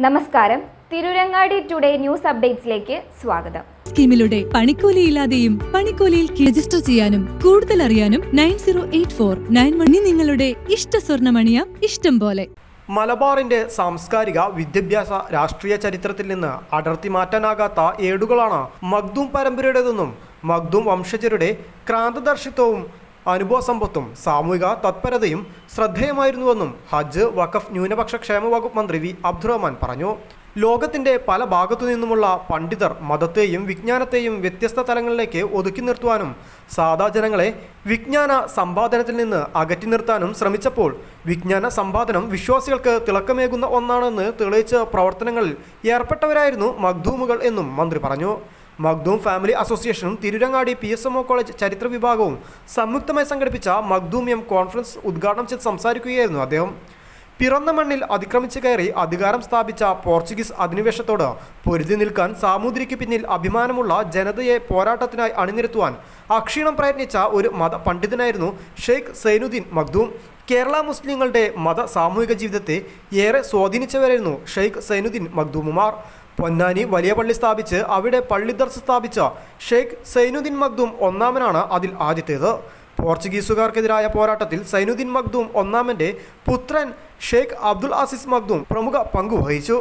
നമസ്കാരം. Tirurangadi today news അപ്ഡേറ്റ്സിലേക്ക് സ്വാഗതം. സ്കീമിലൂടെ പണിക്കൂലിയില്ലാതെയും പണിക്കൂലിയിൽ രജിസ്റ്റർ ചെയ്യാനും കൂടുതൽ അറിയാനും 908491 നിങ്ങളുടെ ഇഷ്ട സ്വർണ്ണമണിയാം ഇഷ്ടം പോലെ. മലബാറിന്റെ സാംസ്കാരിക വിദ്യാഭ്യാസ രാഷ്ട്രീയ ചരിത്രത്തിൽ നിന്ന് അടർത്തി മാറ്റാനാകാത്ത ഏടുകളാണ് മഖ്ദൂം പരമ്പരയുടേതെന്നും മഖ്ദൂം വംശജരുടെ ക്രാന്തദർശിത്വവും അനുഭവസമ്പത്തും സാമൂഹിക തത്പരതയും ശ്രദ്ധേയമായിരുന്നുവെന്നും ഹജ്ജ് വഖഫ് ന്യൂനപക്ഷ ക്ഷേമ വകുപ്പ് മന്ത്രി വി അബ്ദുറഹ്മാൻ പറഞ്ഞു. ലോകത്തിന്റെ പല ഭാഗത്തു നിന്നുമുള്ള പണ്ഡിതർ മതത്തെയും വിജ്ഞാനത്തെയും വ്യത്യസ്ത തലങ്ങളിലേക്ക് ഒതുക്കി നിർത്തുവാനും സാധാ ജനങ്ങളെ വിജ്ഞാന സമ്പാദനത്തിൽ നിന്ന് അകറ്റി നിർത്താനും ശ്രമിച്ചപ്പോൾ വിജ്ഞാന സമ്പാദനം വിശ്വാസികൾക്ക് തിളക്കമേകുന്ന ഒന്നാണെന്ന് തെളിയിച്ച പ്രവർത്തനങ്ങളിൽ ഏർപ്പെട്ടവരായിരുന്നു മഖ്ദൂമുകൾ എന്നും മന്ത്രി പറഞ്ഞു. മഖ്ദൂം ഫാമിലി അസോസിയേഷനും തിരുരങ്ങാടി PSMO കോളേജ് ചരിത്ര വിഭാഗവും സംയുക്തമായി സംഘടിപ്പിച്ച മഖ്ദൂമിയം കോൺഫറൻസ് ഉദ്ഘാടനം ചെയ്ത് സംസാരിക്കുകയായിരുന്നു അദ്ദേഹം. പിറന്ന മണ്ണിൽ അതിക്രമിച്ച് കയറി അധികാരം സ്ഥാപിച്ച പോർച്ചുഗീസ് അധിനിവേശത്തോട് പൊരുതി നിൽക്കാൻ സാമൂതിരിക്ക് പിന്നിൽ അഭിമാനമുള്ള ജനതയെ പോരാട്ടത്തിനായി അണിനിരത്തുവാൻ അക്ഷീണം പ്രയത്നിച്ച ഒരു മത പണ്ഡിതനായിരുന്നു ഷെയ്ഖ് സൈനുദ്ദീൻ മഖ്ദൂം. കേരള മുസ്ലിങ്ങളുടെ മത സാമൂഹിക ജീവിതത്തെ ഏറെ സ്വാധീനിച്ചവരായിരുന്നു ഷെയ്ഖ് സൈനുദ്ദീൻ മഖ്ദൂമുമാർ. പൊന്നാനി വലിയ പള്ളി സ്ഥാപിച്ച് അവിടെ പള്ളി ദർസ് സ്ഥാപിച്ച ഷെയ്ഖ് സൈനുദ്ദീൻ മഖ്ദൂം ഒന്നാമനാണ് അതിൽ ആദ്യത്തേത്. പോർച്ചുഗീസുകാർക്കെതിരായ പോരാട്ടത്തിൽ സൈനുദ്ദീൻ മഖ്ദൂം ഒന്നാമന്റെ പുത്രൻ ഷെയ്ഖ് അബ്ദുൽ അസീസ് മഖ്ദൂം പ്രമുഖ പങ്കുവഹിച്ചു.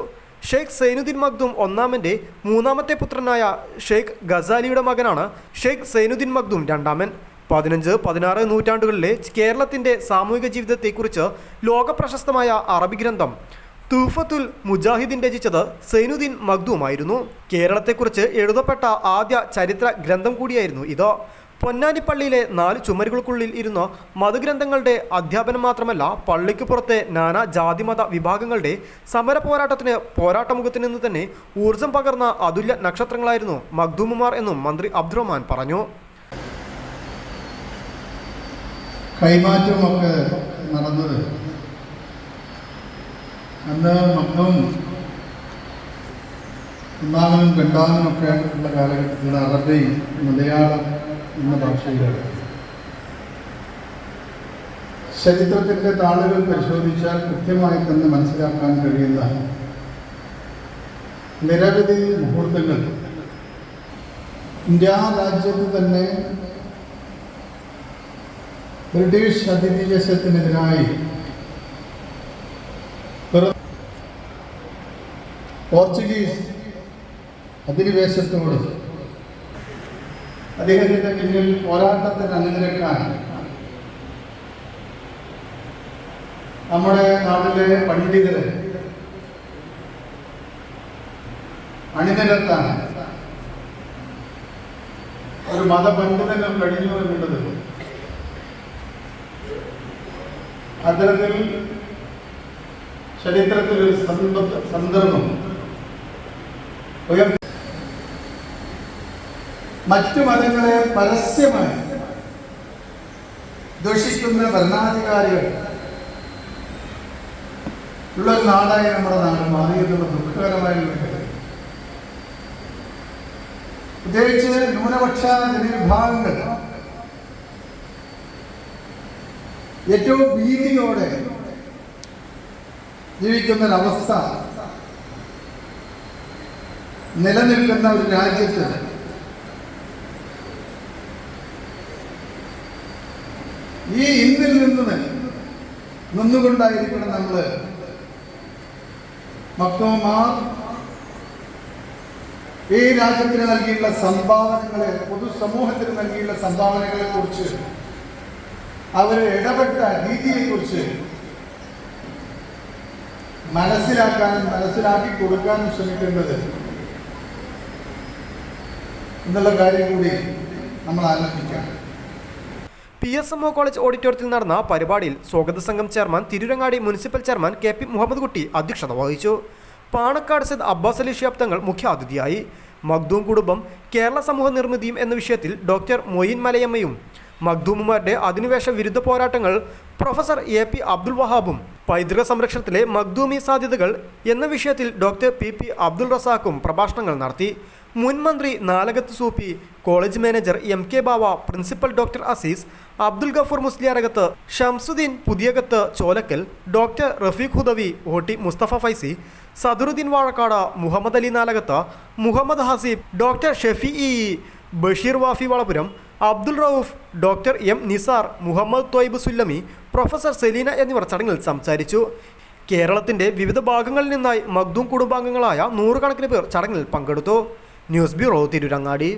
ഷെയ്ഖ് സൈനുദ്ദീൻ മഖ്ദൂം ഒന്നാമന്റെ മൂന്നാമത്തെ പുത്രനായ ഷെയ്ഖ് ഗസാലിയുടെ മകനാണ് ഷെയ്ഖ് സൈനുദ്ദീൻ മഖ്ദൂം രണ്ടാമൻ. 15-16 നൂറ്റാണ്ടുകളിലെ കേരളത്തിന്റെ സാമൂഹിക ജീവിതത്തെക്കുറിച്ച് ലോകപ്രശസ്തമായ അറബി ഗ്രന്ഥം തൂഫത്തുൽ മുജാഹിദീൻ രചിച്ചത് സൈനുദ്ദീൻ മഖ്ദൂമായിരുന്നു. കേരളത്തെക്കുറിച്ച് എഴുതപ്പെട്ട ആദ്യ ചരിത്ര ഗ്രന്ഥം കൂടിയായിരുന്നു ഇത്. പൊന്നാനി പള്ളിയിലെ 4 ചുമരുകൾക്കുള്ളിൽ ഇരുന്ന മതഗ്രന്ഥങ്ങളുടെ അധ്യാപനം മാത്രമല്ല, പള്ളിക്ക് പുറത്തെ നാനാ ജാതിമത വിഭാഗങ്ങളുടെ സമര പോരാട്ടത്തിന് പോരാട്ടമുഖത്ത് നിന്ന് തന്നെ ഊർജം പകർന്ന അതുല്യ നക്ഷത്രങ്ങളായിരുന്നു മഖ്ദൂമുമാർ എന്നും മന്ത്രി അബ്ദുറഹ്മാൻ പറഞ്ഞു. കൈമാറ്റമൊക്കെ നടന്നത് അന്ന് മഖ്ദൂം ഒന്നാമനും രണ്ടാമനുമൊക്കെ ഉള്ള കാലഘട്ടത്തിൽ അറബി മലയാളം എന്ന ഭാഷയിലാണ്. ചരിത്രത്തിൻ്റെ താളുകൾ പരിശോധിച്ചാൽ കൃത്യമായി തന്നെ മനസ്സിലാക്കാൻ കഴിയുന്ന നിരവധി മുഹൂർത്തങ്ങൾ ഇന്ത്യ രാജ്യത്ത് തന്നെ ബ്രിട്ടീഷ് അധിനിവേശത്തിനെതിരായി പോർച്ചുഗീസ് അധിനിവേശത്തോട് അദ്ദേഹത്തിൻ്റെ പിന്നിൽ പോരാട്ടത്തിന് അണിനിരക്കാൻ നമ്മുടെ നാട്ടിലെ പണ്ഡിതരെ അണിനിരത്താൻ ഒരു മതപണ്ഡിതനും കഴിഞ്ഞു എന്നുള്ളത് അത്തരത്തിൽ ചരിത്രത്തിലൊരു സന്ദർഭം മറ്റു മതങ്ങളെ പരസ്യമായി ദുഷിക്കുന്ന ഭരണാധികാരികൾ ഉള്ളൊരു നാടായി നമ്മുടെ നാട് മാറിയെന്നുള്ള ദുഃഖകരമായ പ്രത്യേകിച്ച് ന്യൂനപക്ഷ ജനവിഭാഗങ്ങൾ ഏറ്റവും ഭീതിയോടെ ജീവിക്കുന്നൊരവസ്ഥ നിലനിൽക്കുന്ന ഒരു രാജ്യത്ത് ഈ ഇന്നിൽ നിന്നുകൊണ്ടായിരിക്കണം നമ്മൾ മഖ്ദൂമുമാർ ഈ രാജ്യത്തിന് നൽകിയുള്ള സംഭാവനകളെ, പൊതുസമൂഹത്തിന് നൽകിയുള്ള സംഭാവനകളെ കുറിച്ച്, അവർ ഇടപെട്ട രീതിയെക്കുറിച്ച് മനസ്സിലാക്കി കൊടുക്കാനും ശ്രമിക്കേണ്ടത് എന്നുള്ള കാര്യം കൂടി നമ്മൾ ആലോചിക്കാം. PSMO കോളേജ് ഓഡിറ്റോറിയത്തിൽ നടന്ന പരിപാടിയിൽ സ്വാഗത സംഘം chairman Tirurangadi municipal chairman KP Muhammad Kutty അധ്യക്ഷത വഹിച്ചു. പാണക്കാട് സയ്യിദ് അബ്ബാസ് അലി ശിഹാബ് തങ്ങൾ മുഖ്യാതിഥിയായി. മഖ്ദൂം കുടുംബം കേരള സമൂഹ നിർമ്മിതിയും എന്ന വിഷയത്തിൽ ഡോക്ടർ മൊയ്ൻ മലയമ്മയും മഖ്ദൂമുമാരുടെ അധിനിവേശ വിരുദ്ധ പോരാട്ടങ്ങൾ പ്രൊഫസർ AP അബ്ദുൽ വഹാബും പൈതൃക സംരക്ഷണത്തിലെ മഖ്ദൂമി സാധ്യതകൾ എന്ന വിഷയത്തിൽ ഡോക്ടർ PP അബ്ദുൾ റസാഖും പ്രഭാഷണങ്ങൾ നടത്തി. മുൻ മന്ത്രി Nalakath Soopy, college manager MK Bava, principal doctor Aziz, Abdul Gafoor Musliyarakath, Shamsuddin Puthiyakath Cholakkal, doctor Rafeeq Hudawi, OT Musthafa Faizy, Sadaruddeen Vazhakkad, Muhammad Ali Nalakath, Muhammad Haseeb, doctor Shefi E, Basheer Wafi Valapuram, Abdul Rauf, doctor M Nisar, Muhammad Thwayyib Sullami, professor Selina എന്നിവർ ചടങ്ങിൽ സംസാരിച്ചു. കേരളത്തിൻ്റെ വിവിധ ഭാഗങ്ങളിൽ നിന്നായി മഖ്ദൂം കുടുംബാംഗങ്ങളായ 100 കണക്കിന് പേർ ചടങ്ങിൽ പങ്കെടുത്തു. News bureau, Tirurangadi.